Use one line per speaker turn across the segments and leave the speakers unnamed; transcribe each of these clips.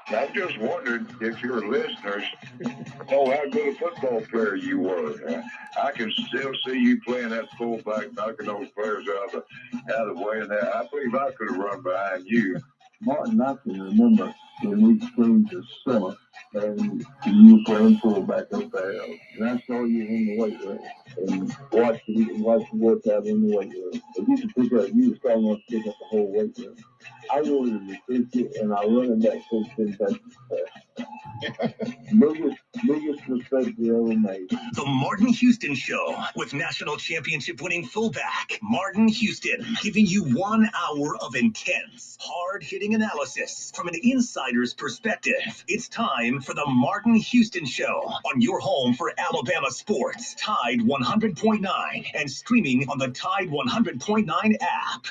I'm just wondering if your listeners know how good a football player you were. I can still see you playing that fullback, knocking those players out of the way. And I believe I could have run behind you. Martin, I can remember when we played the summer and you were playing fullback up there. And I saw you in the weight room and watched you work out in the weight room. And you were strong enough to pick up the whole weight room. I wanted to recruit you, and I running back coach didn't take biggest mistake we ever made.
The Martin Houston Show with national championship winning fullback Martin Houston, giving you 1 hour of intense, hard-hitting analysis from an insider's perspective. It's time for the Martin Houston Show on your home for Alabama sports, Tide 100.9, and streaming on the Tide 100.9 app.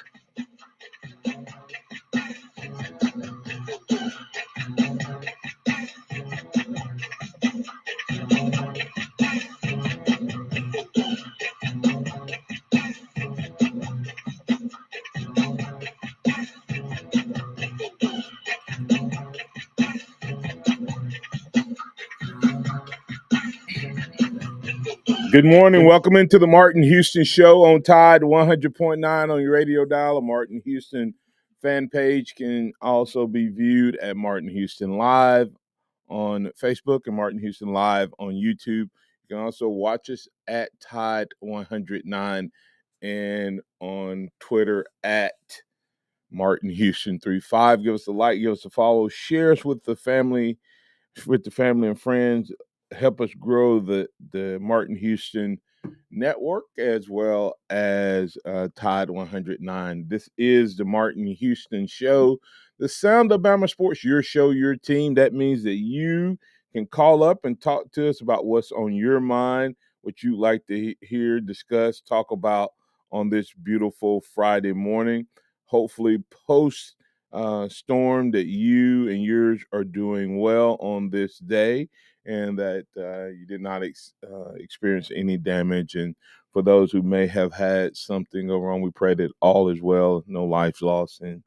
Good morning. Welcome into the Martin Houston Show on Tide 100.9 on your radio dial. A Martin Houston fan page can also be viewed at Martin Houston Live on Facebook and Martin Houston Live on YouTube. You can also watch us at Tide 109 and on Twitter at Martin Houston 35. Give us a like, give us a follow, share us with the family and friends. Help us grow the Martin Houston network as well as Tide 109. This is the Martin Houston Show, the sound of Bama sports, your show, your team. That means that you can call up and talk to us about what's on your mind, what you'd like to hear, discuss, talk about on this beautiful Friday morning. Hopefully post storm that you and yours are doing well on this day, and that you did not experience any damage. And for those who may have had something go wrong, we pray that all is well, no lives lost in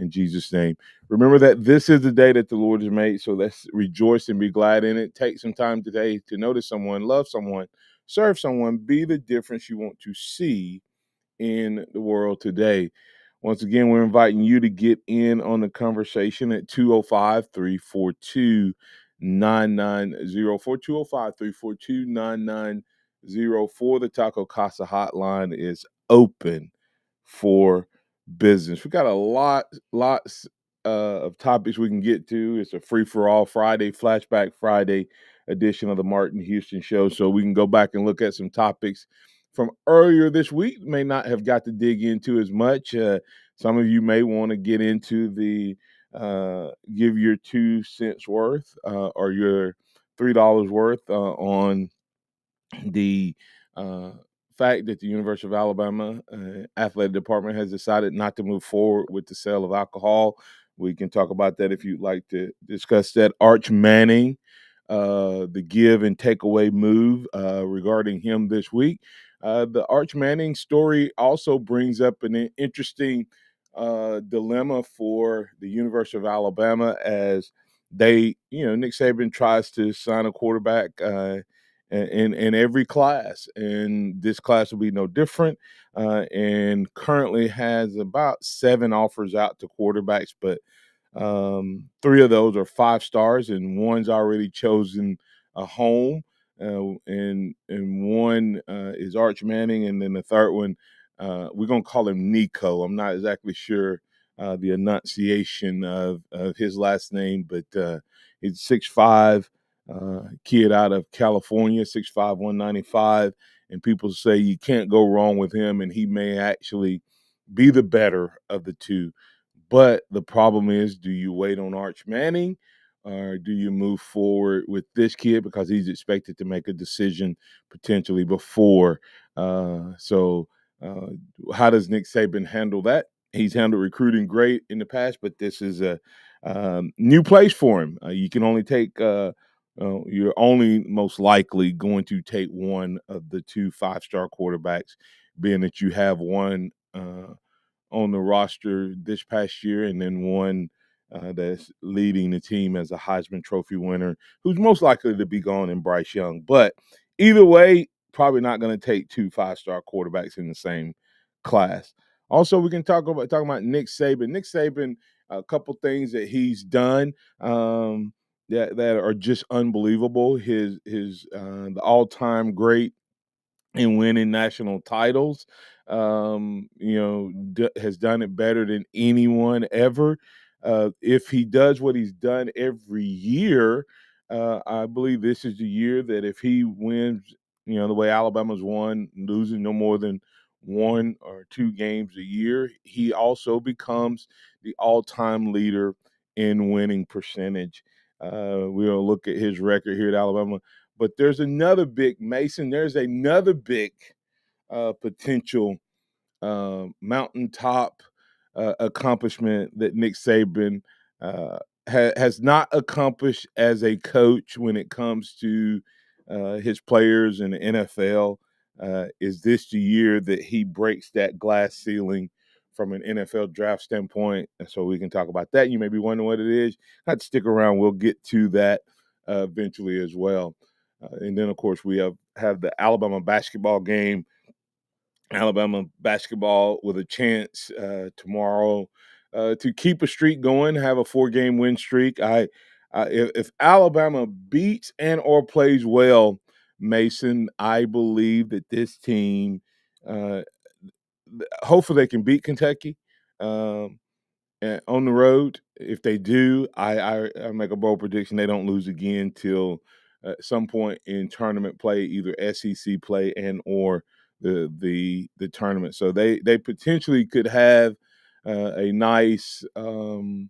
Jesus' name. Remember that this is the day that the Lord has made, so let's rejoice and be glad in it. Take some time today to notice someone, love someone, serve someone, be the difference you want to see in the world today. Once again, we're inviting you to get in on the conversation at 205-342-9904, 205-342-9904. The Taco Casa hotline is open for business. We got lots of topics we can get to. It's a free-for-all Friday, Flashback Friday edition of the Martin Houston Show, so we can go back and look at some topics from earlier this week. May not have got to dig into as much. Some of you may want to get into the give your 2 cents worth or your $3 worth on the fact that the University of Alabama athletic department has decided not to move forward with the sale of alcohol. We can talk about that if you'd like to discuss that. Arch Manning, the give and take away move regarding him this week. The Arch Manning story also brings up an interesting dilemma for the University of Alabama as Nick Saban tries to sign a quarterback in every class, and this class will be no different, and currently has about 7 offers out to quarterbacks, but 3 of those are 5 stars, and one's already chosen a home, and one is Arch Manning, and then the third one, we're going to call him Nico. I'm not exactly sure the enunciation of his last name, but he's 6'5", kid out of California, 6'5", 195, and people say you can't go wrong with him, and he may actually be the better of the two. But the problem is, do you wait on Arch Manning, or do you move forward with this kid because he's expected to make a decision potentially before? How does Nick Saban handle that? He's handled recruiting great in the past, but this is a new place for him. You can only take you're only most likely going to take one of the 2 5-star quarterbacks, being that you have one on the roster this past year and then one that's leading the team as a Heisman Trophy winner, who's most likely to be gone in Bryce Young. But either way, probably not going to take 2 5-star quarterbacks in the same class. Also, we can talk about Nick Saban. Nick Saban, a couple things that he's done that are just unbelievable. His the all-time great in winning national titles. Has done it better than anyone ever. If he does what he's done every year, I believe this is the year that if he wins, the way Alabama's won, losing no more than 1 or 2 games a year, he also becomes the all-time leader in winning percentage. We'll look at his record here at Alabama. But there's another big Mason. There's another big potential mountaintop accomplishment that Nick Saban has not accomplished as a coach when it comes to his players in the NFL. Is this the year that he breaks that glass ceiling from an NFL draft standpoint? And so we can talk about that. You may be wondering what it is. I'd stick around. We'll get to that eventually as well. And then, of course, we have the Alabama basketball game. Alabama basketball with a chance tomorrow to keep a streak going, have a 4-game win streak. If Alabama beats and or plays well, Mason, I believe that this team, hopefully, they can beat Kentucky. On the road. If they do, I make a bold prediction they don't lose again till some point in tournament play, either SEC play and or the tournament. So they potentially could have a nice 9-game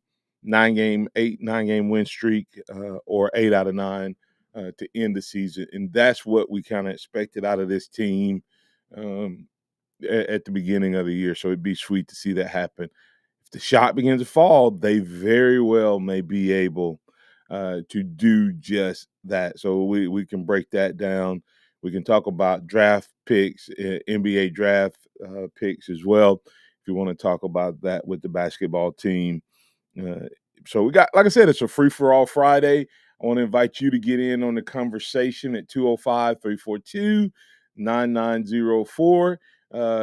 win streak or 8 out of 9 to end the season, and that's what we kind of expected out of this team at the beginning of the year. So it'd be sweet to see that happen. If the shot begins to fall, they very well may be able to do just that. So we can break that down. We can talk about draft picks, NBA draft picks as well. If you want to talk about that with the basketball team. So we got, like I said, it's a free-for-all Friday. I want to invite you to get in on the conversation at 205-342-9904.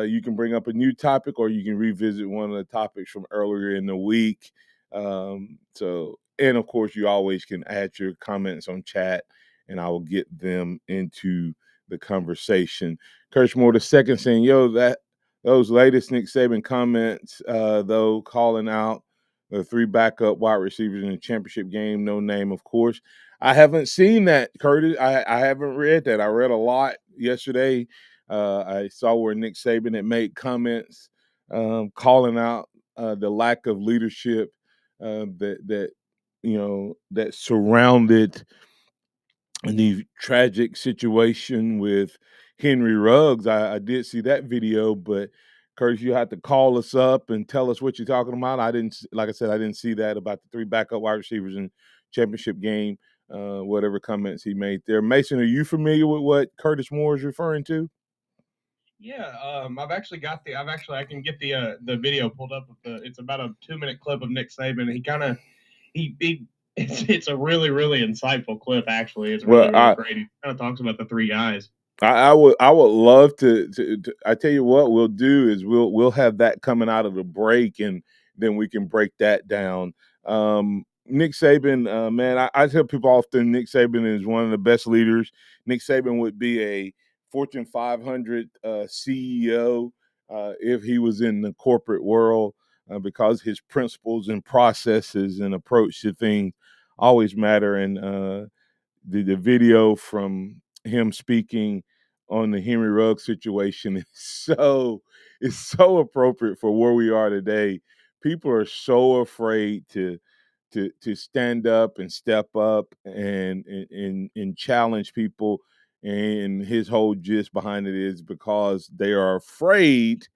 You can bring up a new topic or you can revisit one of the topics from earlier in the week. And of course, you always can add your comments on chat and I will get them into the conversation. Kirschmore the second saying, those latest Nick Saban comments, though, calling out the 3 backup wide receivers in the championship game, no name, of course. I haven't seen that, Curtis. I haven't read that. I read a lot yesterday. I saw where Nick Saban had made comments calling out the lack of leadership that surrounded the tragic situation with Henry Ruggs. I did see that video, but Curtis, you had to call us up and tell us what you're talking about. I didn't see that about the 3 backup wide receivers in championship game. Whatever comments he made there. Mason, are you familiar with what Curtis Moore is referring to?
Yeah, I can get the video pulled up. It's about a 2-minute clip of Nick Saban. It's a really, really insightful clip. Actually, it's really great. He kind of talks about the 3 guys.
I would love to. I tell you what we'll do is we'll have that coming out of the break, and then we can break that down. Nick Saban, man, I tell people often Nick Saban is one of the best leaders. Nick Saban would be a Fortune 500 CEO if he was in the corporate world because his principles and processes and approach to things always matter. And the video from him speaking on the Henry Ruggs situation is so appropriate for where we are today. People are so afraid to stand up and step up and challenge people. And his whole gist behind it is because they are afraid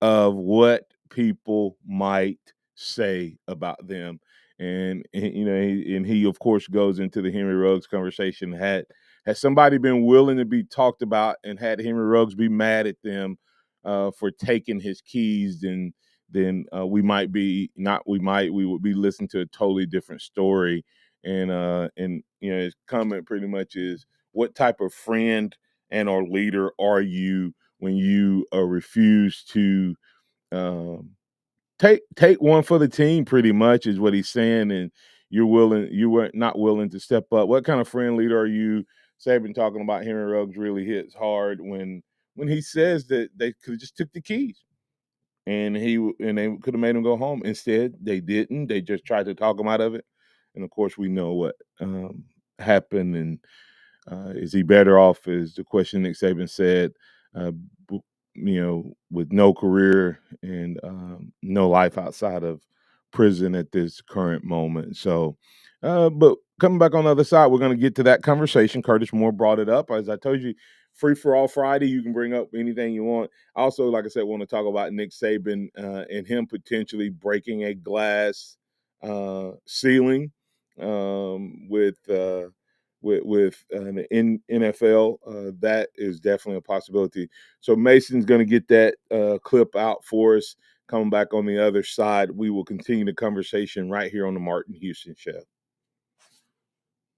of what people might say about them. And he of course goes into the Henry Ruggs conversation. Has somebody been willing to be talked about and had Henry Ruggs be mad at them for taking his keys, then then we would be listening to a totally different story. And his comment pretty much is, what type of friend and or leader are you when you refuse to take one for the team? Pretty much is what he's saying, and you were not willing to step up. What kind of friend leader are you? Saban talking about Henry Ruggs really hits hard when he says that they could have just took the keys and they could have made him go home. Instead, they didn't. They just tried to talk him out of it. And of course, we know what happened. And is he better off? Is the question Nick Saban said. With no career and no life outside of prison at this current moment. So, but coming back on the other side, we're going to get to that conversation. Curtis Moore brought it up. As I told you, free for all Friday. You can bring up anything you want. Also, like I said, want to talk about Nick Saban and him potentially breaking a glass ceiling with the NFL. That is definitely a possibility. So Mason's going to get that clip out for us. Coming back on the other side, we will continue the conversation right here on the Martin Houston Show.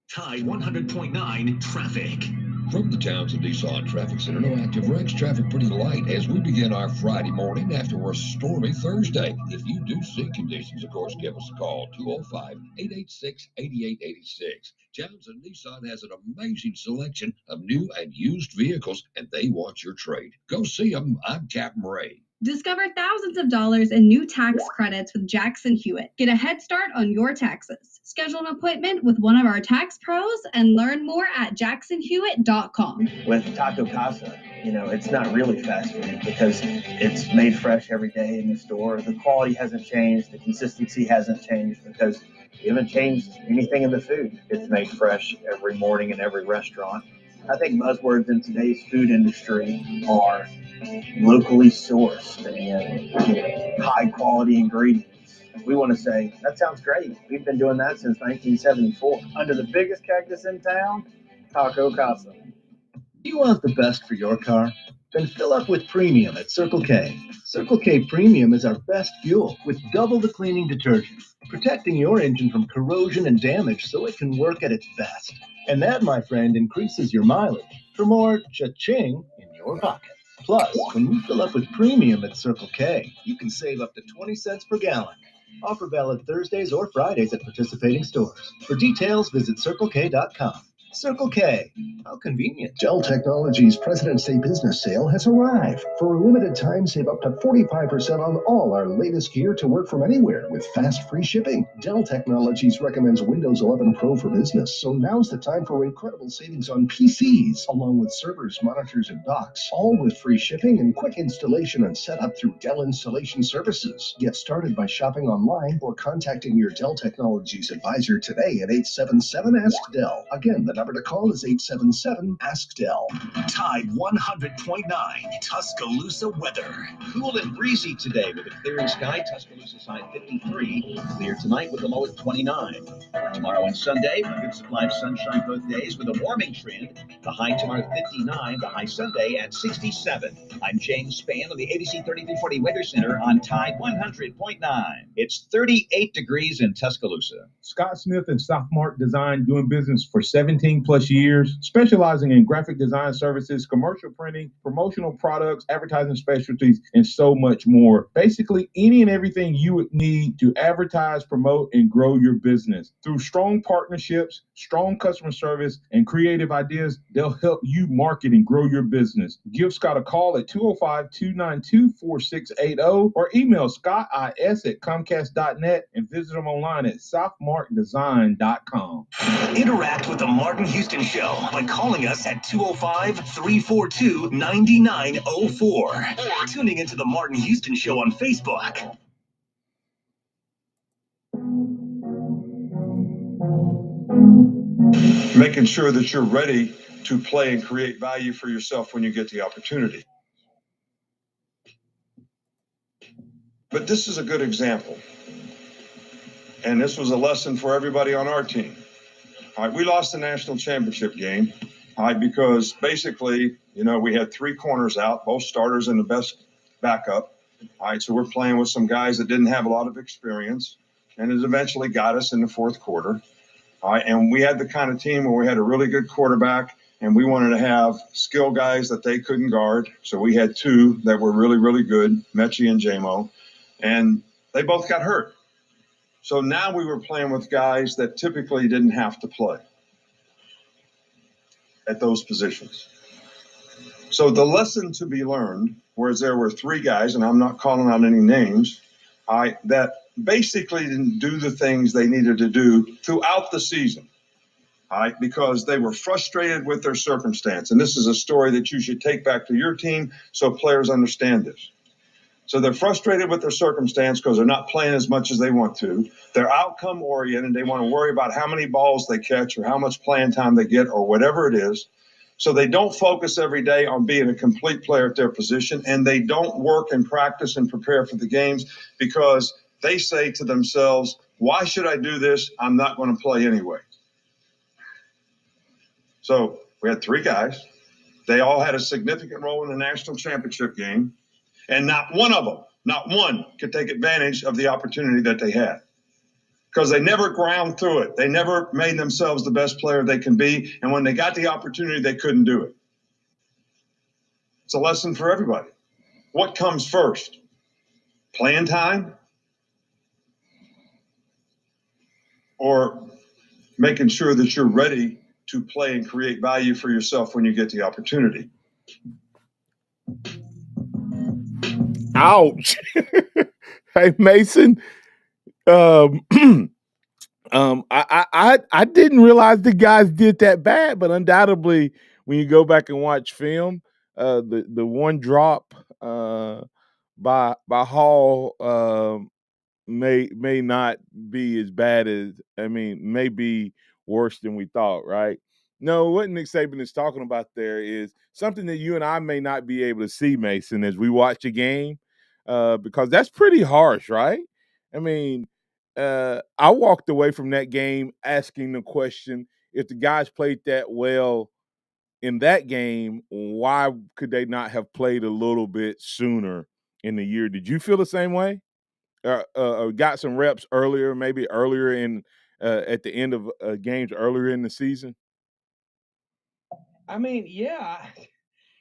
Tide 100.9 traffic.
From the Townsend Nissan Traffic Center, no active wrecks, traffic pretty light as we begin our Friday morning after a stormy Thursday. If you do see conditions, of course, give us a call, 205-886-8886. Townsend Nissan has an amazing selection of new and used vehicles, and they want your trade. Go see them. I'm Captain Ray.
Discover thousands of dollars in new tax credits with Jackson Hewitt. Get a head start on your taxes. Schedule an appointment with one of our tax pros and learn more at jacksonhewitt.com.
With Taco Casa, it's not really fast food because it's made fresh every day in the store. The quality hasn't changed. The consistency hasn't changed because we haven't changed anything in the food. It's made fresh every morning in every restaurant. I think buzzwords in today's food industry are locally sourced and high quality ingredients. We want to say, that sounds great. We've been doing that since 1974. Under the biggest cactus in town, Taco Casa.
Do you want the best for your car? Then fill up with Premium at Circle K. Circle K Premium is our best fuel with double the cleaning detergent, protecting your engine from corrosion and damage so it can work at its best. And that, my friend, increases your mileage for more cha-ching in your pocket. Plus, when you fill up with Premium at Circle K, you can save up to 20 cents per gallon. Offer valid Thursdays or Fridays at participating stores. For details, visit CircleK.com. Circle K. How convenient.
Dell Technologies President's Day business sale has arrived. For a limited time, save up to 45% on all our latest gear to work from anywhere with fast free shipping. Dell Technologies recommends Windows 11 Pro for business, so now's the time for incredible savings on PCs, along with servers, monitors, and docks, all with free shipping and quick installation and setup through Dell Installation Services. Get started by shopping online or contacting your Dell Technologies advisor today at 877-ASK-DELL. Again, the number to call is 877-ASK-DELL.
Tide 100.9 Tuscaloosa weather.
Cool and breezy today with a clearing sky. Tuscaloosa high 53. Clear tonight with a low at 29. Tomorrow and Sunday, a good supply of sunshine both days with a warming trend. The high tomorrow 59, the high Sunday at 67. I'm James Spann on the ABC 3340 Weather Center on Tide 100.9. It's 38 degrees in Tuscaloosa.
Scott Smith and Sophomart Design, doing business for 17 plus years, specializing in graphic design services, commercial printing, promotional products, advertising specialties, and so much more. Basically, any and everything you would need to advertise, promote, and grow your business. Through strong partnerships, strong customer service, and creative ideas, they'll help you market and grow your business. Give Scott a call at 205-292-4680 or email scottis@comcast.net and visit them online at sophmartdesign.com.
Interact with the Martin Houston Show by calling us at 205-342-9904 or tuning into the Martin Houston Show on Facebook.
Making sure that you're ready to play and create value for yourself when you get the opportunity. But this is a good example. And this was a lesson for everybody on our team. All right, we lost the national championship game, all right, because basically, we had three corners out, both starters and the best backup. All right, so we're playing with some guys that didn't have a lot of experience, and it eventually got us in the fourth quarter. All right, and we had the kind of team where we had a really good quarterback, and we wanted to have skill guys that they couldn't guard. So we had two that were really, really good, Mechie and JMO, and they both got hurt. So now we were playing with guys that typically didn't have to play at those positions. So the lesson to be learned was there were three guys, and I'm not calling out any names, that basically didn't do the things they needed to do throughout the season. Because they were frustrated with their circumstance. And this is a story that you should take back to your team so players understand this. So they're frustrated with their circumstance because they're not playing as much as they want to. They're outcome oriented. They want to worry about how many balls they catch or how much playing time they get or whatever it is. So they don't focus every day on being a complete player at their position, and they don't work and practice and prepare for the games because they say to themselves, why should I do this? I'm not going to play anyway. So we had three guys. They all had a significant role in the national championship game, and not one could take advantage of the opportunity that they had because they never ground through it. They never made themselves the best player they can be, and when they got the opportunity, they couldn't do it. It's a lesson for everybody. What comes first? Playing time or making sure that you're ready to play and create value for yourself when you get the opportunity?
Ouch. Hey, Mason. I didn't realize the guys did that bad, but undoubtedly, when you go back and watch film, the one drop by Hall may not be as bad as may be worse than we thought, right? No, what Nick Saban is talking about there is something that you and I may not be able to see, Mason, as we watch a game, because that's pretty harsh, right? I mean, I walked away from that game asking the question: if the guys played that well in that game, why could they not have played a little bit sooner in the year? Did you feel the same way? Got some reps earlier, maybe earlier in at the end of games earlier in the season?
I mean, yeah,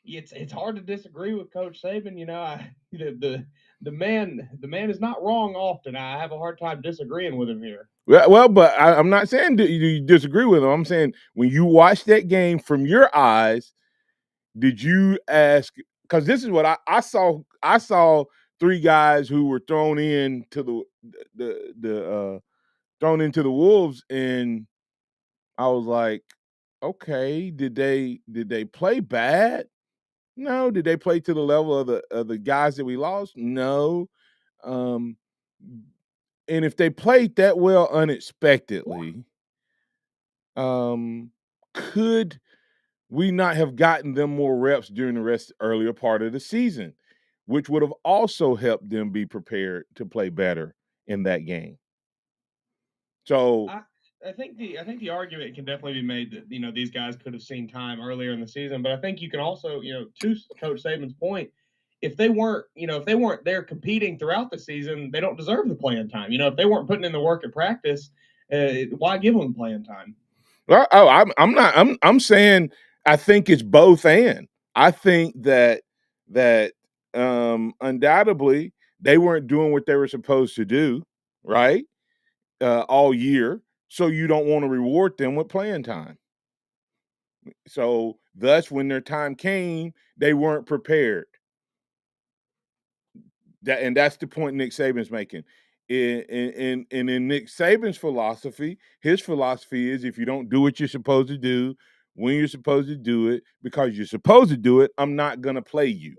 it's hard to disagree with Coach Saban. You know, the man is not wrong often. I have a hard time disagreeing with him here.
Well, but I'm not saying you disagree with him. I'm saying when you watch that game from your eyes, did you ask? Because this is what I saw. I saw three guys who were thrown into the thrown into the wolves, and I was like, okay, did they play bad? No. Did they play to the level of the guys that we lost? No. Um, and if they played that well unexpectedly, could we not have gotten them more reps during the earlier part of the season, which would have also helped them be prepared to play better in that game? So
I think the argument can definitely be made that these guys could have seen time earlier in the season, but I think you can also to Coach Saban's point, if they weren't there competing throughout the season, they don't deserve the playing time. If they weren't putting in the work at practice, why give them playing time?
I'm saying I think it's both and. I think that undoubtedly they weren't doing what they were supposed to do, right? All year. So you don't want to reward them with playing time. So thus when their time came, they weren't prepared. And that's the point Nick Saban's making. In Nick Saban's philosophy, his philosophy is if you don't do what you're supposed to do, when you're supposed to do it, because you're supposed to do it, I'm not going to play you.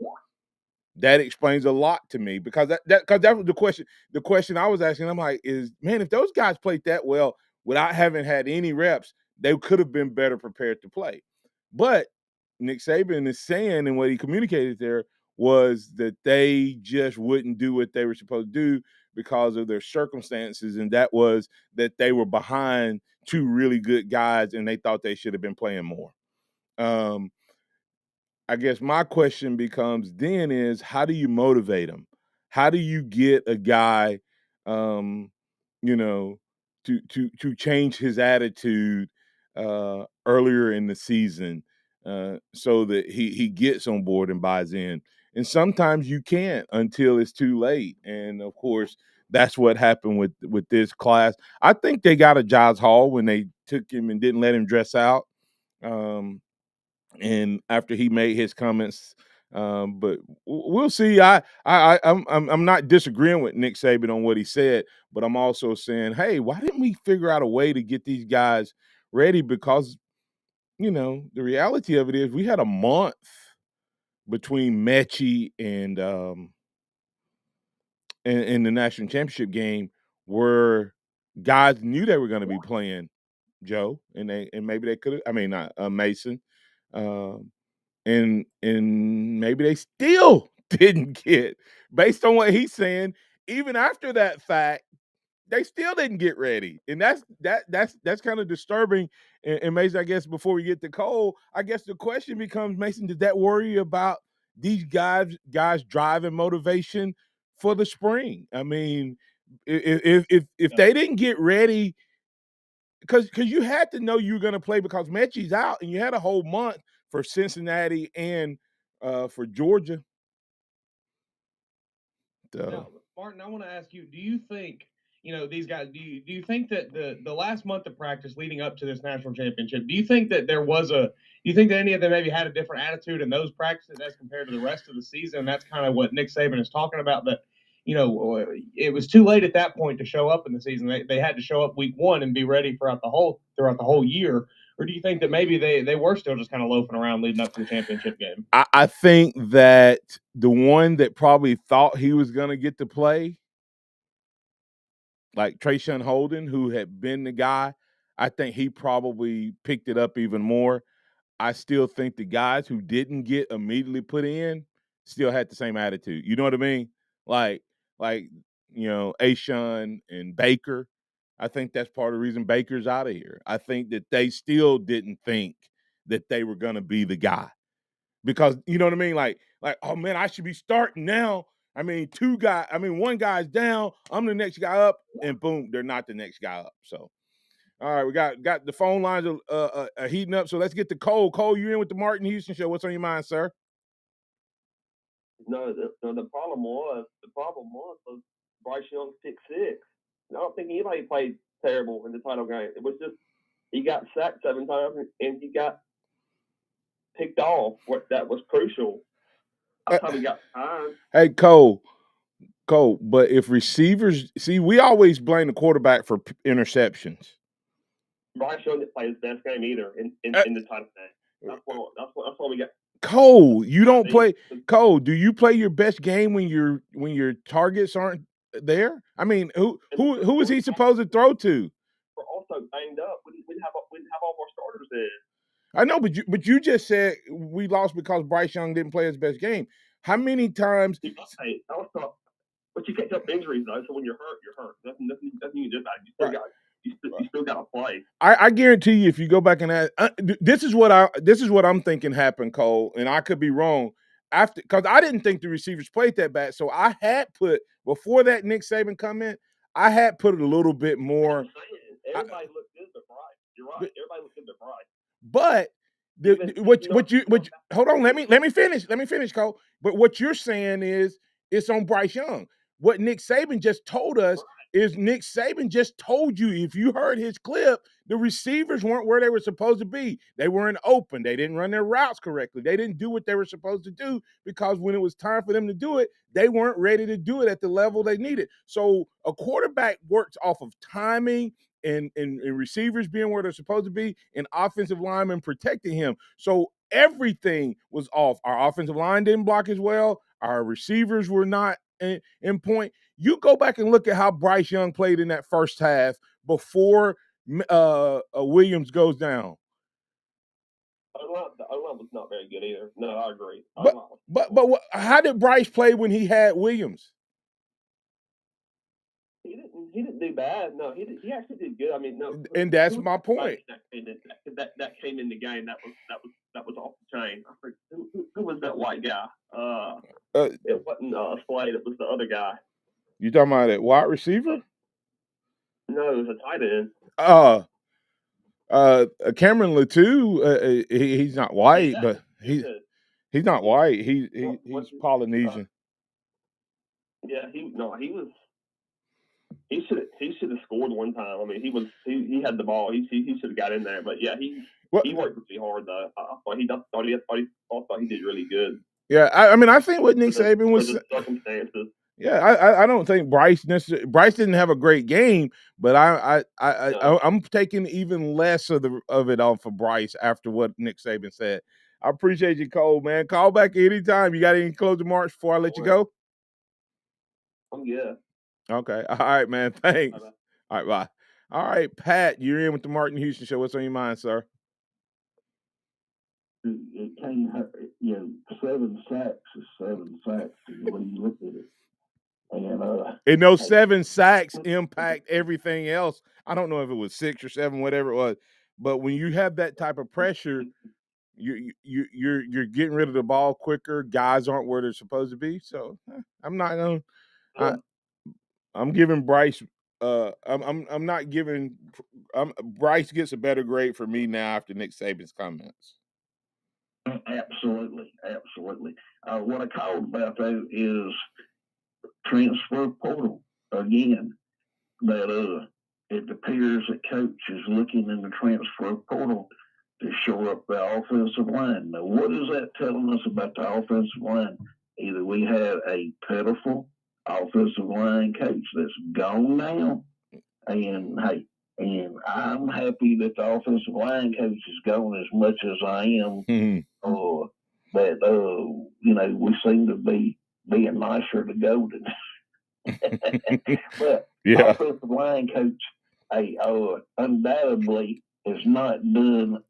That explains a lot to me because that was the question. The question I was asking, I'm like, if those guys played that well without having had any reps, they could have been better prepared to play. But Nick Saban is saying, and what he communicated there was that they just wouldn't do what they were supposed to do because of their circumstances, and that was that they were behind two really good guys, and they thought they should have been playing more. I guess my question becomes then is how do you motivate them? How do you get a guy, you know, to change his attitude earlier in the season so that he gets on board and buys in? And sometimes you can't until it's too late. And of course, that's what happened with this class. I think they got a Giles Hall when they took him and didn't let him dress out. And after he made his comments, but we'll see. I'm not disagreeing with Nick Saban on what he said, but I'm also saying, hey, why didn't we figure out a way to get these guys ready? Because the reality of it is we had a month between Mechie and in the national championship game where guys knew they were going to be playing Joe, and maybe they could have. I mean, not Mason. And maybe they still didn't get, based on what he's saying, even after that fact, they still didn't get ready. And that's kind of disturbing. And Mason, I guess before we get to Cole, I guess the question becomes, Mason, did that worry about these guys driving motivation for the spring? I mean, if they didn't get ready, because you had to know you were going to play because Mechie's out, and you had a whole month for Cincinnati and for Georgia.
Now, Martin, I want to ask you: do you think these guys? Do you think that the last month of practice leading up to this national championship? Do you think that do you think that any of them maybe had a different attitude in those practices as compared to the rest of the season? And that's kind of what Nick Saban is talking about. That it was too late at that point to show up in the season. They had to show up week one and be ready throughout the whole year. Or do you think that maybe they were still just kind of loafing around leading up to the championship game?
I think that the one that probably thought he was going to get to play, like Trayshawn Holden, who had been the guy, I think he probably picked it up even more. I still think the guys who didn't get immediately put in still had the same attitude. You know what I mean? Like Ashawn and Baker. I think that's part of the reason Baker's out of here. I think that they still didn't think that they were going to be the guy. Because you know what I mean? Like, oh man, I should be starting now. I mean, one guy's down, I'm the next guy up, and boom, they're not the next guy up. So, all right, we got the phone lines heating up. So let's get to Cole. Cole, you in with the Martin Houston Show? What's on your mind, sir?
No, the problem was Bryce Young's pick six. I don't think anybody played terrible in the title game. It was just he got sacked 7 times and he got picked off. That was crucial. That's how we got time.
Hey, Cole, but if receivers see, we always blame the quarterback for interceptions.
Bryce Young didn't play his best game either in the title game. That's what we got.
Cole, you don't play. Cole, do you play your best game when your targets aren't there? I mean, who is he supposed to throw to?
We're also banged up. We didn't have all our starters in.
I know, but you just said we lost because Bryce Young didn't play his best game. How many times?
Hey, but you can't help injuries though. So when you're hurt, you're hurt. Nothing you can do about it. You still got to play.
I guarantee you, if you go back and ask, this is what I'm thinking happened, Cole, and I could be wrong. Because I didn't think the receivers played that bad, so I had put before that Nick Saban comment, I had put it a little bit more.
Everybody looked good but Bryce. You're right. Everybody looked good but Bryce.
But hold on, let me finish, Cole. But what you're saying is it's on Bryce Young. What Nick Saban just told us is Nick Saban just told you, if you heard his clip, the receivers weren't where they were supposed to be. They weren't open. They didn't run their routes correctly. They didn't do what they were supposed to do because when it was time for them to do it, they weren't ready to do it at the level they needed. So a quarterback works off of timing and receivers being where they're supposed to be and offensive linemen protecting him. So everything was off. Our offensive line didn't block as well. Our receivers were not in point. You go back and look at how Bryce Young played in that first half before Williams goes down.
The O-line was not very good either. No, I agree.
But how did Bryce play when he had Williams?
He didn't do bad. No, he actually did good. I mean, no.
And that's my point.
That came in the game. That was off the chain. Who was that white guy? It wasn't Slade. It was the other guy.
You talking about that wide receiver?
No, it was a tight end.
Cameron Latou. He's not white, but he's not white. He's Polynesian.
Yeah, he was. He should have scored one time. I mean, he had the ball. He should have got in there. But yeah, he worked pretty hard though. I thought he did really good.
Yeah, I mean, I think what Nick Saban was
for the circumstances.
Yeah, I don't think Bryce didn't have a great game, but I'm taking even less of it off of Bryce after what Nick Saban said. I appreciate you, Cole, man. Call back anytime. You got any closing remarks before I let you go?
Yeah.
Okay. All right, man. Thanks.
Bye-bye.
All right, bye. All right, Pat, you're in with the Martin Houston Show. What's on your mind, sir?
It came, 7 sacks is 7 sacks the way you look at it.
And those 7 sacks impact everything else. I don't know if it was 6 or 7, whatever it was, but when you have that type of pressure, you're getting rid of the ball quicker. Guys aren't where they're supposed to be. So I'm not going. I'm giving Bryce. I'm not giving. Bryce gets a better grade for me now after Nick Saban's comments.
Absolutely. What I called about though is transfer portal again. That it appears that coach is looking in the transfer portal to shore up the offensive line. Now, what is that telling us about the offensive line? Either we have a pitiful offensive line coach that's gone now, and I'm happy that the offensive line coach is gone as much as I am. We seem to be being nicer to Golden. But offensive line coach, undoubtedly has not done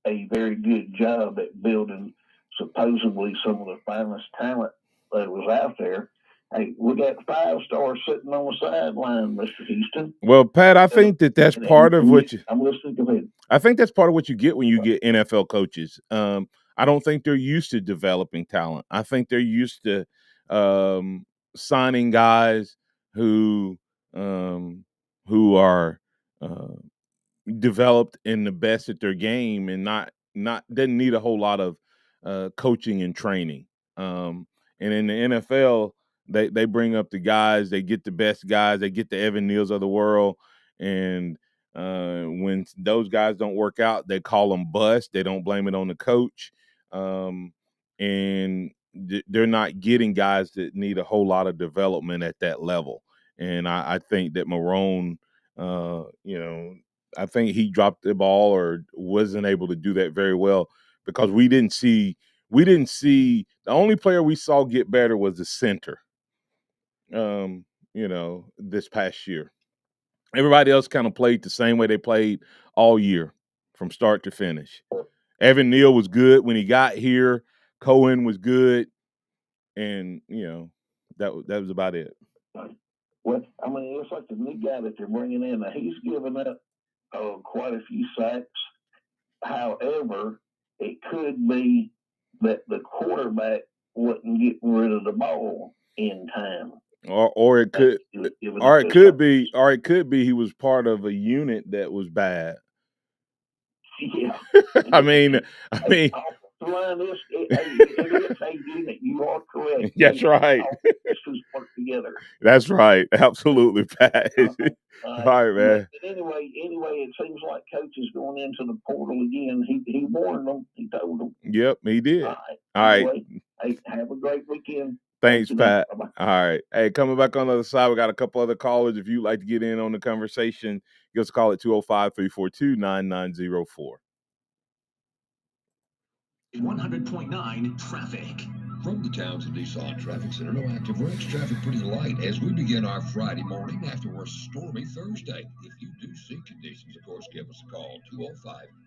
a very good job at building supposedly some of the finest talent that was out there. Hey, we got 5 stars sitting on the sideline, Mr. Houston.
Well, Pat, I think that's part of what you.
I'm listening. Go ahead.
I think that's part of what you get when you get NFL coaches. I don't think they're used to developing talent. I think they're used to signing guys who are developed in the best at their game and not doesn't need a whole lot of coaching and training. And in the NFL, they bring up the guys, they get the best guys, they get the Evan Neals of the world, and when those guys don't work out, they call them bust. They don't blame it on the coach, and they're not getting guys that need a whole lot of development at that level. And I think that Marrone, I think he dropped the ball or wasn't able to do that very well because we didn't see the only player we saw get better was the center. This past year. Everybody else kind of played the same way they played all year from start to finish. Evan Neal was good when he got here. Cohen was good. And, that was about it.
Well, I mean, it's like the new guy that they're bringing in. Now, he's given up quite a few sacks. However, it could be that the quarterback wasn't getting rid of the ball in time.
Or it could be he was part of a unit that was bad.
Yeah.
I mean,
line is a unit. You are correct.
That's right.
Work together.
That's right. Absolutely, Pat. All right, man.
But anyway, it seems like coach is going into the portal again. He warned them. He told them.
Yep, he did. All
right.
Anyway,
hey, have a great weekend.
Thanks, Pat. Bye-bye. All right. Hey, coming back on the other side, we got a couple other callers. If you'd like to get in on the conversation, give us a call at 205-342-9904.
100.9 traffic.
From the Townsend Nissan Traffic Center, no active wrecks. Traffic pretty light as we begin our Friday morning after a stormy Thursday. If you do see conditions, of course, give us a call,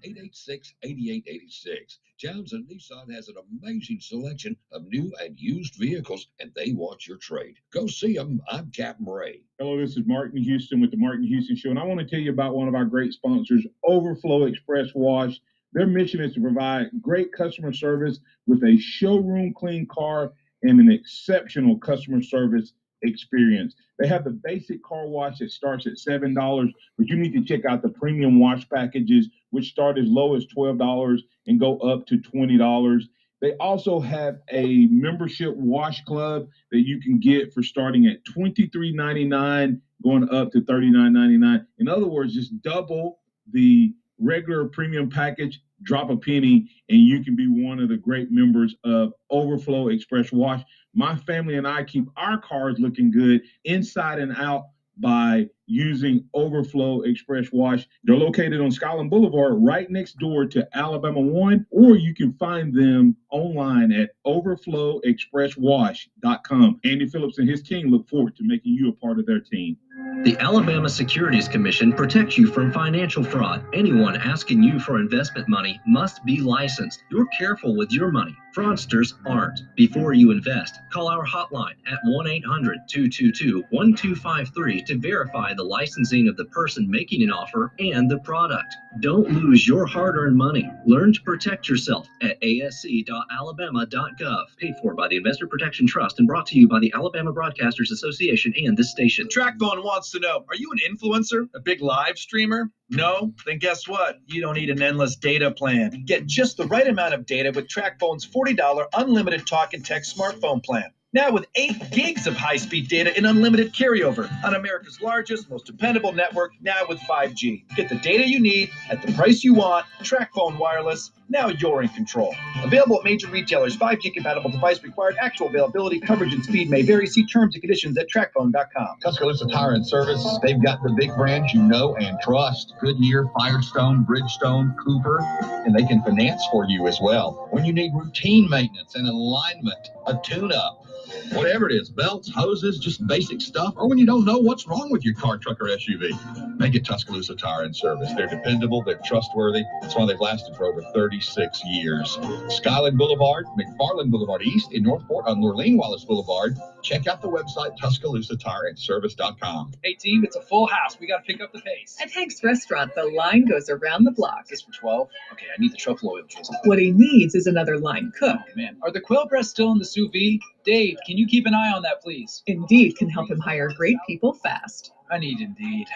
205-886-8886. Townsend Nissan has an amazing selection of new and used vehicles, and they want your trade. Go see them. I'm Captain Ray.
Hello, this is Martin Houston with the Martin Houston Show, and I want to tell you about one of our great sponsors, Overflow Express Wash. Their mission is to provide great customer service with a showroom clean car and an exceptional customer service experience. They have the basic car wash that starts at $7, but you need to check out the premium wash packages, which start as low as $12 and go up to $20. They also have a membership wash club that you can get for starting at $23.99, going up to $39.99. In other words, just double the regular premium package, drop a penny, and you can be one of the great members of Overflow Express Wash. My family and I keep our cars looking good inside and out by using Overflow Express Wash. They're located on Skyland Boulevard right next door to Alabama 1, or you can find them online at overflowexpresswash.com. Andy Phillips and his team look forward to making you a part of their team.
The Alabama Securities Commission protects you from financial fraud. Anyone asking you for investment money must be licensed. You're careful with your money. Fraudsters aren't. Before you invest, call our hotline at 1-800-222-1253 to verify the licensing of the person making an offer and the product. Don't lose your hard-earned money. Learn to protect yourself at asc.alabama.gov. Paid for by the Investor Protection Trust and brought to you by the Alabama Broadcasters Association and this station.
TrackBone wants to know, are you an influencer? A big live streamer? No? Then guess what? You don't need an endless data plan. Get just the right amount of data with TrackBone's $40 unlimited talk and text smartphone plan. Now with 8 gigs of high-speed data and unlimited carryover on America's largest, most dependable network, now with 5G. Get the data you need at the price you want. TrackBone Wireless. Now you're in control. Available at major retailers. 5G compatible device required. Actual availability, coverage, and speed may vary. See terms and conditions at trackphone.com.
Tuscaloosa Tire and Service. They've got the big brands you know and trust. Goodyear, Firestone, Bridgestone, Cooper, and they can finance for you as well. When you need routine maintenance and alignment, a tune-up, whatever it is, belts, hoses, just basic stuff, or when you don't know what's wrong with your car, truck, or SUV, make it Tuscaloosa Tire and Service. They're dependable, they're trustworthy. That's why they've lasted for over 36 years. Skyland Boulevard, McFarland Boulevard East in Northport on Lurleen Wallace Boulevard. Check out the website, TuscaloosaTireandService.com.
Hey, team, it's a full house. We got to pick up the pace.
At Hank's Restaurant, the line goes around the block.
Is this for 12? Okay, I need the truffle oil drizzle.
What he needs is another line cook.
Oh, man. Are the quail breasts still in the sous vide? Dave, can you keep an eye on that, please?
Indeed can help him hire great people fast.
I need Indeed.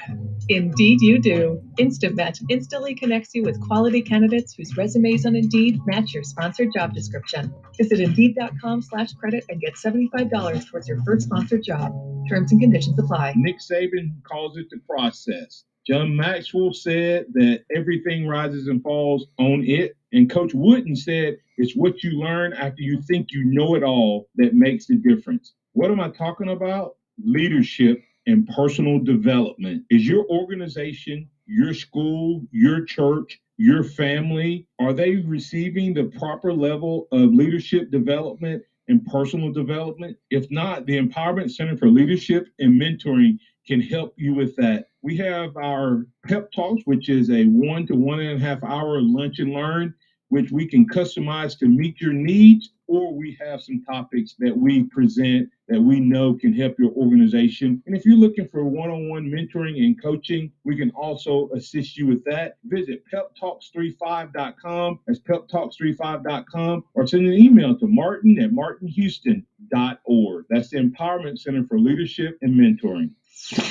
Indeed you do. Instant Match instantly connects you with quality candidates whose resumes on Indeed match your sponsored job description. Visit Indeed.com/credit and get $75 towards your first sponsored job. Terms and conditions apply.
Nick Saban calls it the process. John Maxwell said that everything rises and falls on it. And Coach Wooden said it's what you learn after you think you know it all that makes the difference. What am I talking about? Leadership and personal development. Is your organization, your school, your church, your family, are they receiving the proper level of leadership development and personal development? If not, the Empowerment Center for Leadership and Mentoring can help you with that. We have our pep talks, which is a 1 to 1.5 hour lunch and learn, which we can customize to meet your needs, or we have some topics that we present that we know can help your organization. And if you're looking for one-on-one mentoring and coaching, we can also assist you with that. Visit peptalks35.com. That's peptalks35.com, or send an email to martin@martinhouston.org. That's the Empowerment Center for Leadership and Mentoring.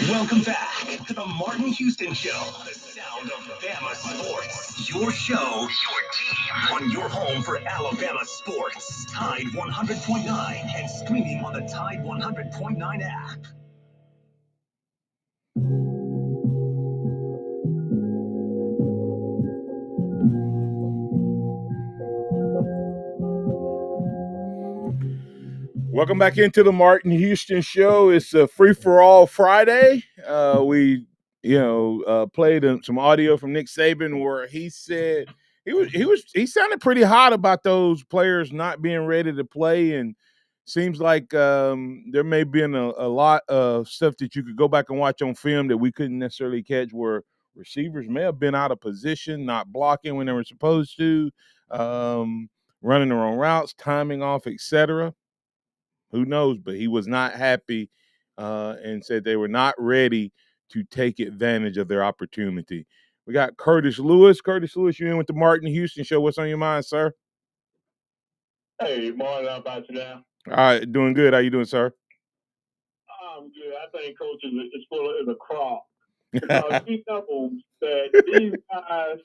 Welcome back to the Martin Houston Show, the sound of Bama sports. Your show, your team, on your home for Alabama sports. Tide 100.9 and streaming on the Tide 100.9 app.
Welcome back into the Martin Houston Show. It's a free-for-all Friday. We played some audio from Nick Saban where he said he sounded pretty hot about those players not being ready to play, and seems like there may have been a lot of stuff that you could go back and watch on film that we couldn't necessarily catch, where receivers may have been out of position, not blocking when they were supposed to, running the wrong routes, timing off, etc. Who knows? But he was not happy and said they were not ready to take advantage of their opportunity. We got Curtis Lewis. Curtis Lewis, you're in with the Martin Houston Show. What's on your mind, sir?
Hey, Martin, how about you now?
All right, doing good. How you doing, sir?
I'm good. I think coach is full of a crop because he knows that these guys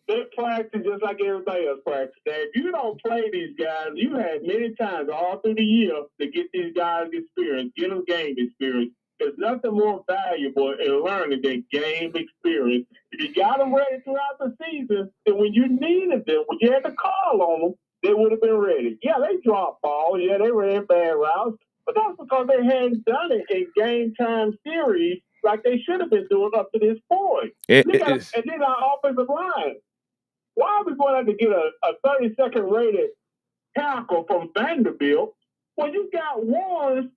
they practice just like everybody else practice. That if you don't play these guys, you had many times all through the year to get these guys experience, get them game experience. There's nothing more valuable in learning than game experience. If you got them ready throughout the season, then when you needed them, when you had to call on them, they would have been ready. Yeah, they dropped balls. Yeah, they ran bad routes. But that's because they hadn't done it in game time series like they should have been doing up to this point. And then our offensive line. Why are we going to have to get a 30-second rated tackle from Vanderbilt when you got one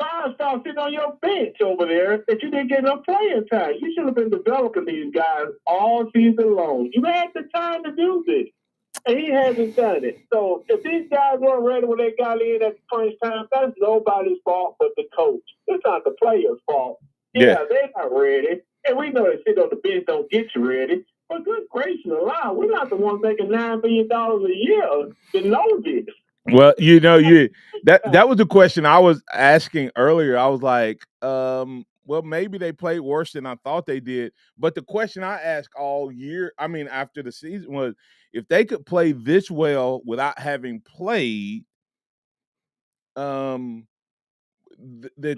5-star sitting on your bench over there that you didn't get enough playing time? You should have been developing these guys all season long. You had the time to do this, and he hasn't done it. So if these guys weren't ready when they got in at the crunch time, that's nobody's fault but the coach. It's not the players' fault. Yeah, they're not ready. And we know that sit on the bench don't get you ready. But good gracious alive, we're not the ones making $9 billion a year to know this.
Well, that was the question I was asking earlier. I was like, well, maybe they played worse than I thought they did. But the question I asked all year, I mean, after the season, was if they could play this well without having played, that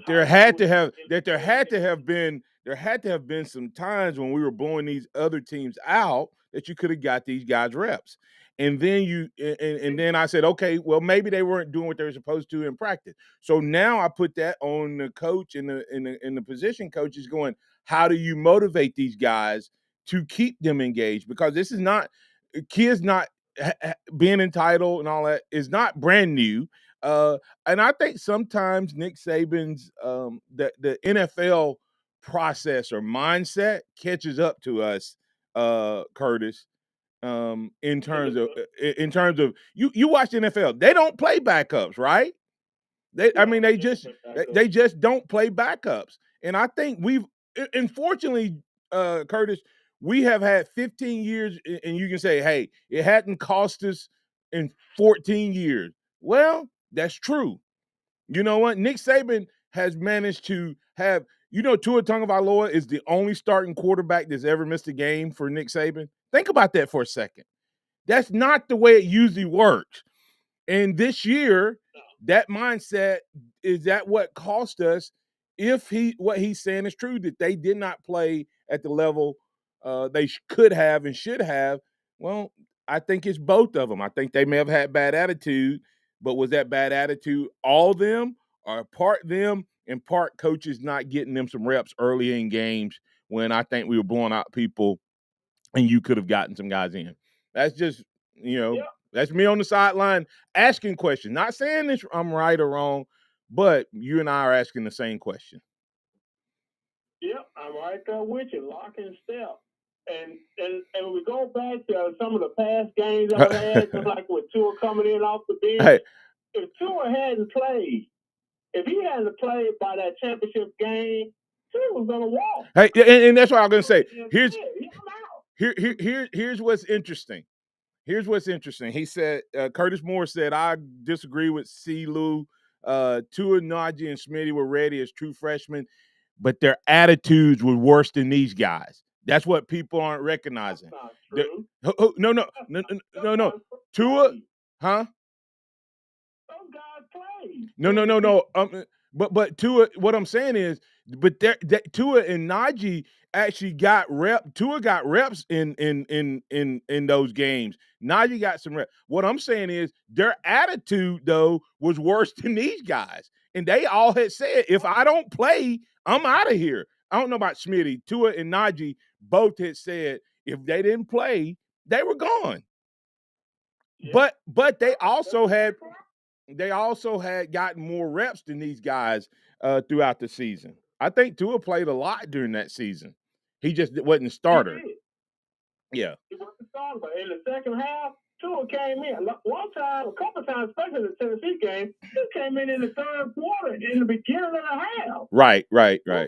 there had to have been some times when we were blowing these other teams out that you could have got these guys reps. And then then I said, okay, well, maybe they weren't doing what they were supposed to in practice. So now I put that on the coach and the position coaches going, how do you motivate these guys to keep them engaged? Because this is not kids not being entitled and all that is not brand new. And I think sometimes Nick Saban's the NFL process or mindset catches up to us, Curtis. In terms of you watch the NFL, they don't play backups, right? They just don't play backups. And I think unfortunately, Curtis, we have had 15 years, and you can say, hey, it hadn't cost us in 14 years. Well, that's true. You know what? Nick Saban has managed to have, Tua Tagovailoa is the only starting quarterback that's ever missed a game for Nick Saban. Think about that for a second. That's not the way it usually works. And this year, that mindset is that what cost us. If what he's saying is true, that they did not play at the level they could have and should have. Well, I think it's both of them. I think they may have had bad attitude, but was that bad attitude all them or part them and part coaches not getting them some reps early in games when I think we were blowing out people and you could have gotten some guys in? That's just, that's me on the sideline asking questions. Not saying this I'm right or wrong, but you and I are asking the same question.
Yep, I'm right there with you, lock and step. And we go back to some of the past games I've had, just like with Tua coming in off the bench. If Tua hadn't played, if he hadn't played by that championship game, Tua was gonna walk.
Hey, and that's what I'm gonna say. Here's what's interesting. Here's what's interesting. He said, Curtis Moore said, I disagree with C. Lou. Tua, Najee, and Smitty were ready as true freshmen, but their attitudes were worse than these guys. That's what people aren't recognizing.
That's not true.
No. Tua, huh?
Those guys played.
No. But Tua, what I'm saying is, but Tua and Najee actually got Tua got reps in those games. Najee got some reps. What I'm saying is their attitude though was worse than these guys, and they all had said, if I don't play, I'm out of here. I don't know about Smitty. Tua and Najee both had said if they didn't play, they were gone. Yeah. But they also had gotten more reps than these guys throughout the season. I think Tua played a lot during that season. He just wasn't a starter. Yeah.
He wasn't a starter, but in the second half, Tua came in. One time, a couple of times, especially in the Tennessee game, he came in the third quarter, in the beginning of the half.
Right.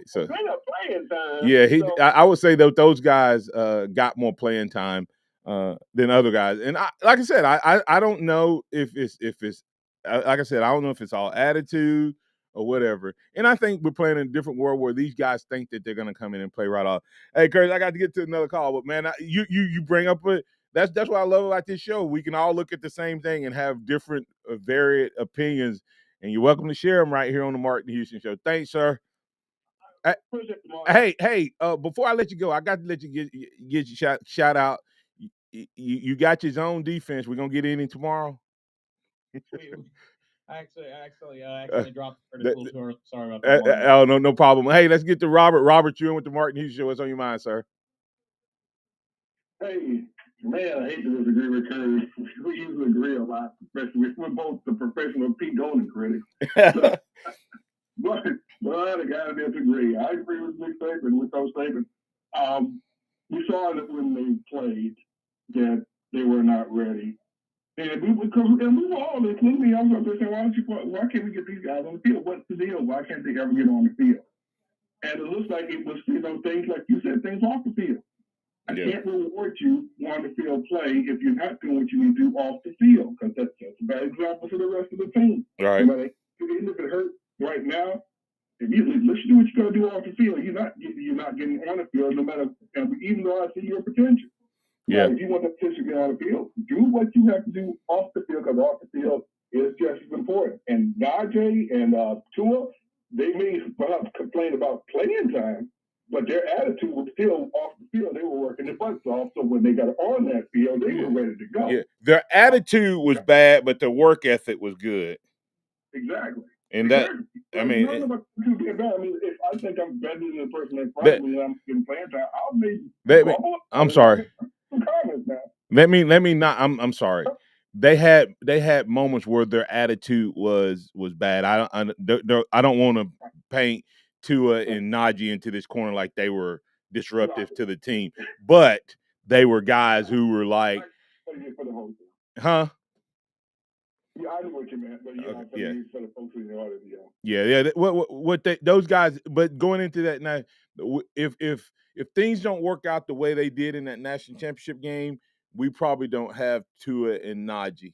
So
playing time.
Yeah, I would say that those guys got more playing time than other guys. And like I said, I don't know if it's like I said, I don't know if it's all attitude or whatever. And I think we're playing in a different world where these guys think that they're going to come in and play right off. Hey, Curtis, I got to get to another call, but man, you bring up that's what I love about this show. We can all look at the same thing and have different, varied opinions, and you're welcome to share them right here on the Martin Houston Show. Thanks, sir. Hey, before I let you go, I got to let you get your shout out. You got your zone defense. We're gonna get in tomorrow.
I actually dropped it a little too early. Sorry about that.
Oh, no problem. Hey, let's get to Robert. Robert, you're in with the Martin Houston Show. What's on your mind, sir?
Hey, man, I hate to disagree with Curry. We usually agree a lot, especially we're both the professional Pete Golden critics. But I got to disagree. I agree with Nick Saban, with Coach Saban. We saw that when they played that they were not ready. And we were all including me. I was up there saying, why can't we get these guys on the field? What's the deal? Why can't they ever get on the field? And it looks like it was, things like you said, things off the field. I can't reward you on the field play if you're not doing what you need to do off the field, because that's a bad example for the rest of the team.
Right.
Even if it hurts right now, if you listen to what you're going to do off the field, you're not getting on the field, no matter, even though I see your potential.
Yeah.
If you want that potential to get on the field, do what you have to do off the field, because off the field is just as important. And Najee and Tua, they may perhaps complain about playing time, but their attitude was still off the field. They were working their butts off, so when they got on that field, they were ready to go.
Yeah, their attitude was bad, but their work ethic was good.
Exactly.
And that, I mean,
if I think I'm better than the person in front of me and I'm getting playing time, I'll
I'm sorry.
some comments now.
Let me not. I'm sorry. They had moments where their attitude was bad. I don't want to paint Tua and Najee into this corner like they were disruptive to the team, but they were guys who were like, huh?
Yeah, I know what you meant, but for the folks in the audience,
Yeah. Those guys, but going into that now, if things don't work out the way they did in that national championship game, we probably don't have Tua and Najee.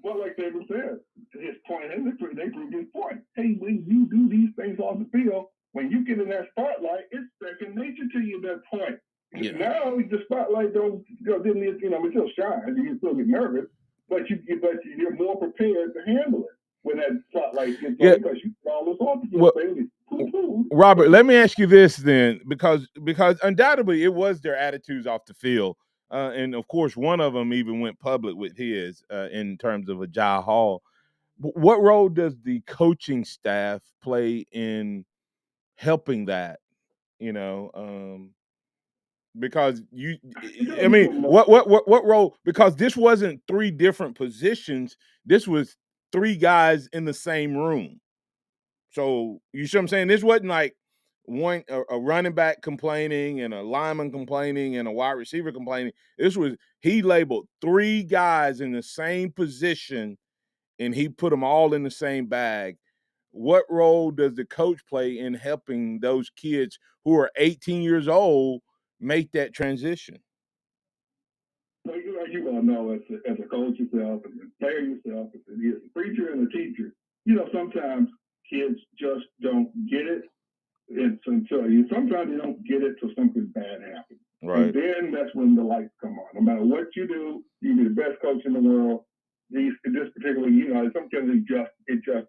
Well, like David said, his point, they proved his point. Hey, when you do these things off the field, when you get in that spotlight, it's second nature to you at that point. Yeah. Now the spotlight didn't, it still shines. You can still get nervous, but you're more prepared to handle it when that spotlight gets on, because you get all this off the field.
Robert, let me ask you this then, because undoubtedly it was their attitudes off the field. And of course, one of them even went public with his in terms of a Jai Hall. But what role does the coaching staff play in helping that? Because what role? Because this wasn't three different positions. This was three guys in the same room. So you see what I'm saying? This wasn't like a running back complaining and a lineman complaining and a wide receiver complaining. He labeled three guys in the same position and he put them all in the same bag. What role does the coach play in helping those kids who are 18 years old make that transition?
Well, you all know, as a coach yourself, and a player yourself, as a preacher and a teacher, sometimes kids just don't get it sometimes they don't get it till something bad happens.
Right.
And then that's when the lights come on. No matter what you do, you be the best coach in the world. This particularly, sometimes it just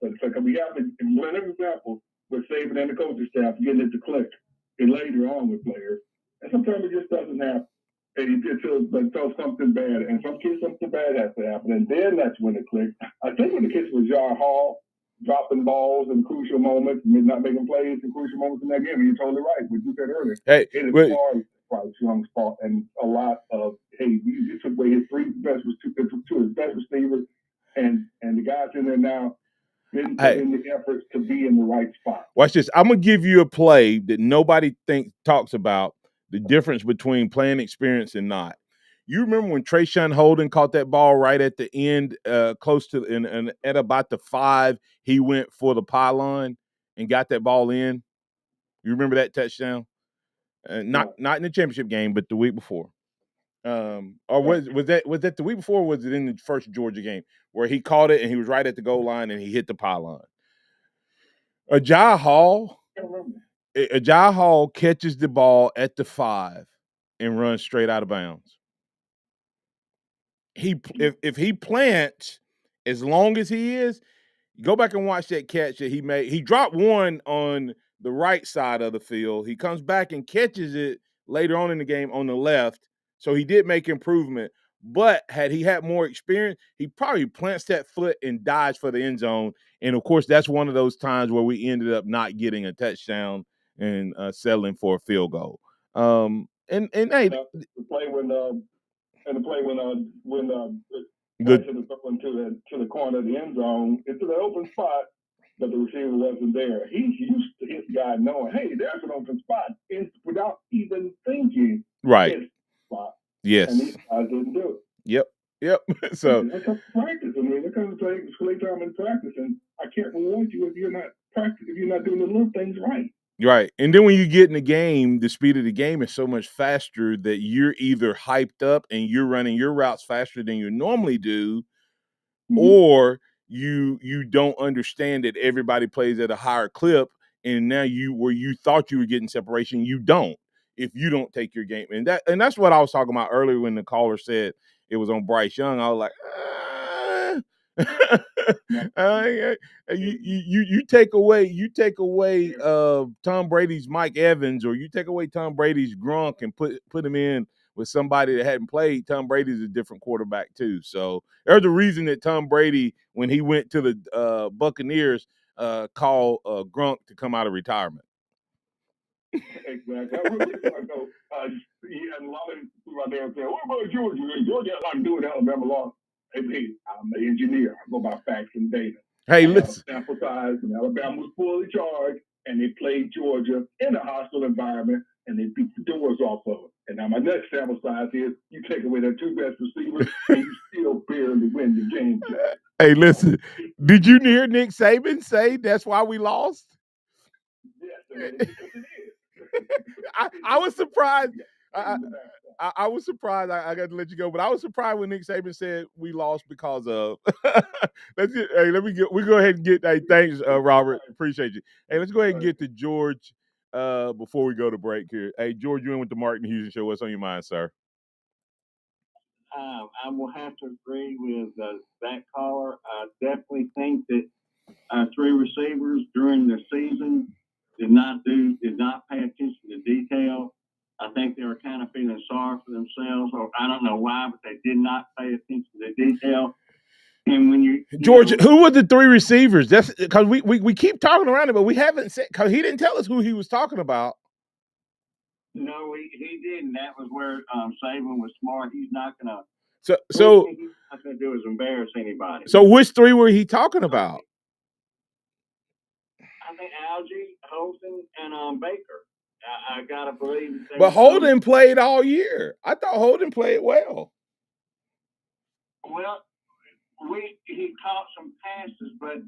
doesn't click. We have one example with Saban and the coaching staff getting it to click, and later on with players, and sometimes it just doesn't happen. Until something bad, and something bad has to happen, and then that's when it clicks. I think when the case was Jai Hall dropping balls in crucial moments, not making plays in crucial moments in that game. And you're totally right, what you said earlier.
Hey,
it is Bryce Young's fault, and a lot of you took away his two of his best receivers, and the guys in there now didn't put in the efforts to be in the right spot.
Watch this. I'm gonna give you a play that nobody talks about, the difference between playing experience and not. You remember when Trayshawn Holden caught that ball right at the end, close to and at about the 5, he went for the pylon and got that ball in. You remember that touchdown? Not in the championship game, but the week before. Or was that the week before? Or was it in the first Georgia game where he caught it and he was right at the goal line and he hit the pylon? Ajay Hall catches the ball at the 5 and runs straight out of bounds. If he plants as long as he is, go back and watch that catch that he made. He dropped one on the right side of the field. He comes back and catches it later on in the game on the left. So he did make improvement. But had he had more experience, he probably plants that foot and dives for the end zone. And, of course, that's one of those times where we ended up not getting a touchdown and settling for a field goal. And hey,
the play when
the
should have thrown to the corner of the end zone into the open spot, but the receiver wasn't there. He's used to his guy knowing, hey, there's an open spot, without even thinking.
Right.
His spot.
Yes.
And these guys didn't do it.
Yep. So
that comes to practice. I mean, that comes to play time in practice, and I can't reward you if you're not doing the little things right.
Right. And then when you get in the game, the speed of the game is so much faster that you're either hyped up and you're running your routes faster than you normally do, or you don't understand that everybody plays at a higher clip, and now where you thought you were getting separation, you don't if you don't take your game. And that's what I was talking about earlier when the caller said it was on Bryce Young. I was like, you take away Tom Brady's Mike Evans, or you take away Tom Brady's Gronk and put him in with somebody that hadn't played. Tom Brady's a different quarterback too. So there's a reason that Tom Brady, when he went to the Buccaneers, called Gronk to come out of retirement.
Exactly. I really know. And a lot of people out there saying, "What about Georgia? Georgia had a lot to do with Alabama loss." Hey, I'm an engineer. I go by facts and data.
Hey, listen.
Sample size, and Alabama was fully charged, and they played Georgia in a hostile environment, and they beat the doors off of it. And now my next sample size is you take away their two best receivers, and you still barely win the game.
Hey, listen. Did you hear Nick Saban say that's why we lost?
Yes, because it is.
I was surprised. I was surprised. I got to let you go, but I was surprised when Nick Saban said we lost because of. We go ahead and get. Hey, thanks, Robert. Appreciate you. Hey, let's go ahead and get to George before we go to break here. Hey, George, you in with the Martin Houston Show. What's on your mind, sir?
I will have to agree with that caller. I definitely think that 3 receivers during the season did not pay attention to detail. I think they were kind of feeling sorry for themselves, or I don't know why, but they did not pay attention to detail. And when
George, who were the 3 receivers? That's because we keep talking around it, but we haven't said, because he didn't tell us who he was talking about.
No, he didn't. That was where Saban was smart. He's not gonna.
So
he's not gonna do is embarrass anybody.
So which 3 were he talking about?
I think Algie, Holton, and Baker. I gotta believe.
But Holden played all year. I thought Holden played well.
Well, he caught some passes, but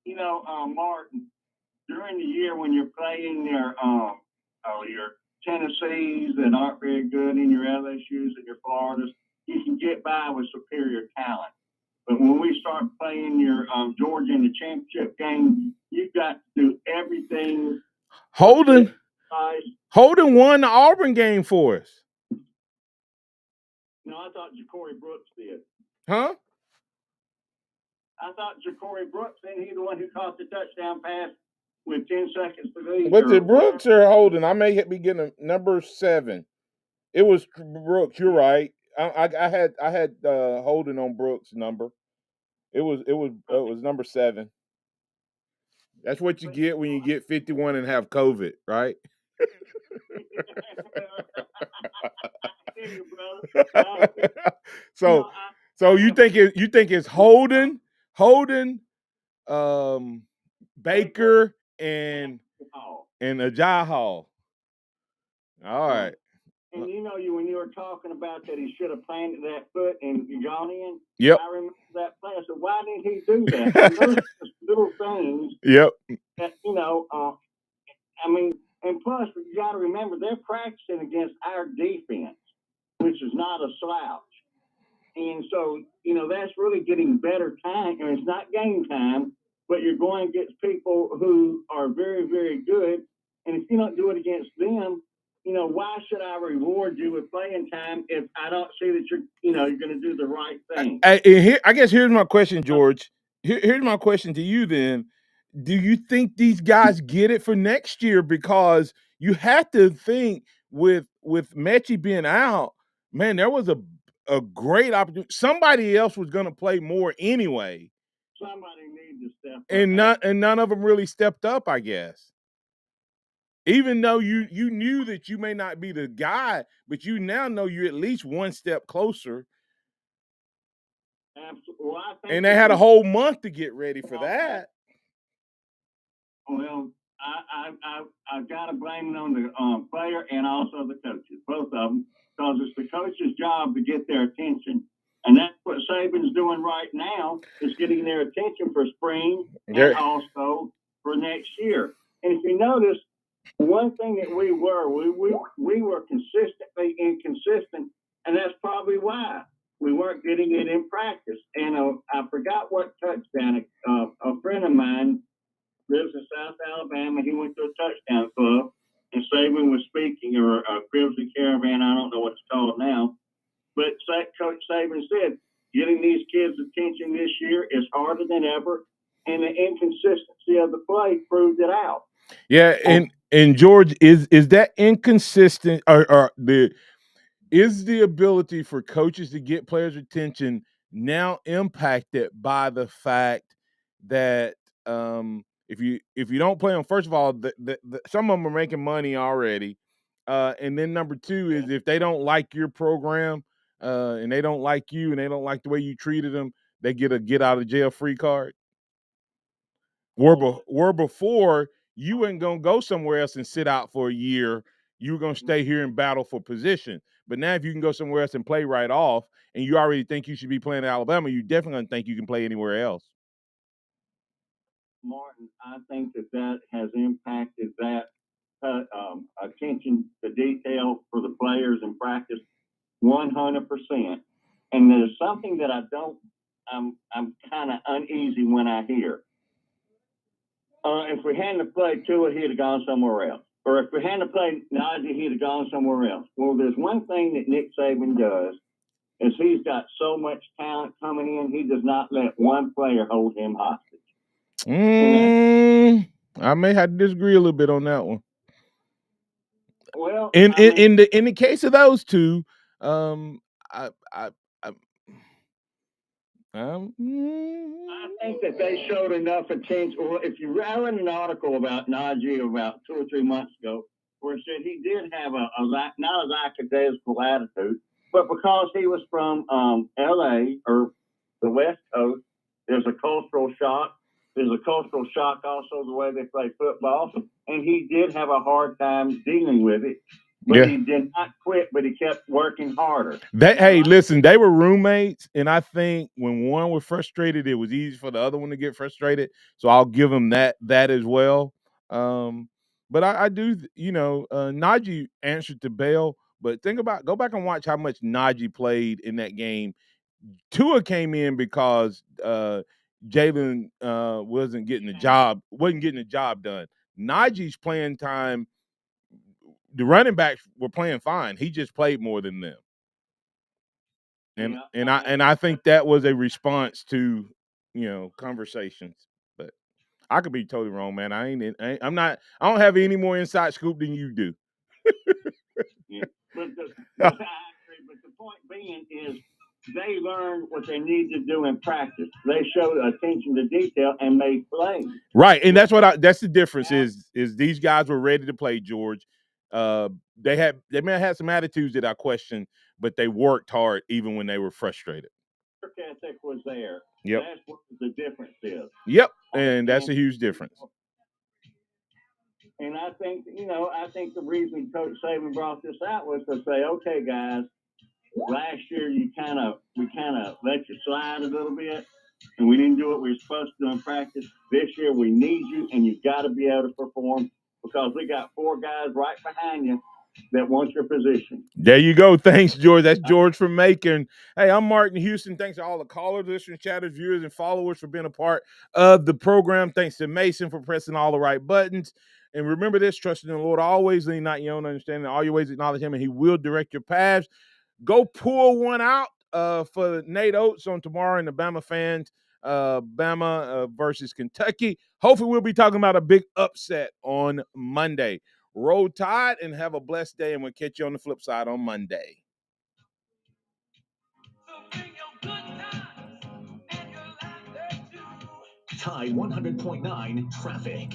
Martin, during the year when you're playing your Tennessees that aren't very good, in your LSUs and your Floridas, you can get by with superior talent. But when we start playing your Georgia in the championship game, you've got to do everything.
Holden won the Auburn game for us.
No, I thought Ja'Cory Brooks did.
Huh?
I thought Ja'Cory Brooks, and he's the one who caught the touchdown pass with 10 seconds to go.
Was it Brooks or Holden? I may be getting number 7. It was Brooks. You're right. I had Holden on Brooks' number. It was number 7. That's what you get when you get 51 and have COVID, right? So you think it's Holden, Baker, and Ajay Hall. All right.
And when you were talking about that, he should have planted that foot and gone in.
Yep.
I remember that play. So why didn't he do that? And those are just little things.
Yep.
That and plus you got to remember they're practicing against our defense. which is not a slouch. And so, that's really getting better time. And it's not game time, but you're going against people who are very, very good. And if you don't do it against them, why should I reward you with playing time if I don't see that you're going to do the right thing?
I guess here's my question, George. Here's my question to you then. Do you think these guys get it for next year? Because you have to think with Mechie being out, man, there was a great opportunity. Somebody else was going to play more anyway.
Somebody needs to step up.
And none of them really stepped up, I guess. Even though you knew that you may not be the guy, but you now know you're at least one step closer.
Absolutely. Well,
and they had a whole month to get ready for that.
Well, I've got to blame it on the player and also the coaches, both of them, because it's the coach's job to get their attention. And that's what Saban's doing right now, is getting their attention for spring and also for next year. And if you notice, one thing that we were consistently inconsistent, and that's probably why we weren't getting it in practice. And I forgot what touchdown. A friend of mine lives in South Alabama. He went to a touchdown club, and Saban was speaking, or a Crimson Caravan. I don't know what it's called now. But Coach Saban said, getting these kids' attention this year is harder than ever, and the inconsistency of the play proved it out.
Yeah, and George, is that inconsistent, or is the ability for coaches to get players' attention now impacted by the fact that if you don't play them, first of all, some of them are making money already, and then number two is if they don't like your program, and they don't like you, and they don't like the way you treated them, they get a get out of jail free card. Where before you ain't gonna go somewhere else and sit out for a year. You're gonna stay here and battle for position. But now, if you can go somewhere else and play right off, and you already think you should be playing at Alabama, you definitely gonna think you can play anywhere else.
Martin, I think that has impacted that attention to detail for the players in practice 100%. And there's something that I'm kind of uneasy when I hear. If we hadn't played Tua, he'd have gone somewhere else. Or if we hadn't played Najee, he'd have gone somewhere else. Well, there's one thing that Nick Saban does, is he's got so much talent coming in, he does not let one player hold him hostage.
I may have to disagree a little bit on that one.
Well,
in the case of those two, I
think that they showed enough attention. Well, if you read an article about Najee about 2 or 3 months ago, where it said he did have not a lackadaisical attitude, but because he was from L.A. or the West Coast, there's a cultural shock. There's a cultural shock also the way they play football, and he did have a hard time dealing with it. But he did not quit, but he kept working harder.
Listen, they were roommates, and I think when one was frustrated, it was easy for the other one to get frustrated. So I'll give him that as well. But I do, Najee answered to bail. But go back and watch how much Najee played in that game. Tua came in because Jalen wasn't getting the job done. Najee's playing time. The running backs were playing fine. He just played more than them. And I think that was a response to, conversations. But I could be totally wrong, man. I don't have any more inside scoop than you do.
Yeah. But I agree. But the point being is they learned what they need to do in practice. They showed attention to detail and made plays.
Right, and that's the difference is these guys were ready to play, George. They may have had some attitudes that I question, but they worked hard even when they were frustrated.
Work ethic was there.
Yep.
That's what the difference is.
Yep, and that's a huge difference.
And I think the reason Coach Saban brought this out was to say, okay, guys, last year we kind of let you slide a little bit, and we didn't do what we were supposed to do in practice. This year we need you, and you've got to be able to perform because we got 4 guys right behind you that want your position.
There you go. Thanks, George. That's George from Macon. Hey, I'm Martin Houston. Thanks to all the callers, listeners, chatters, viewers, and followers for being a part of the program. Thanks to Mason for pressing all the right buttons. And remember this, trusting in the Lord, always lean not your own understanding. All your ways acknowledge him, and he will direct your paths. Go pull one out for Nate Oates on tomorrow and the Bama fans. Bama versus Kentucky. Hopefully we'll be talking about a big upset on Monday. Roll Tide and have a blessed day, and we'll catch you on the flip side on Monday.
Tide 100.9 traffic.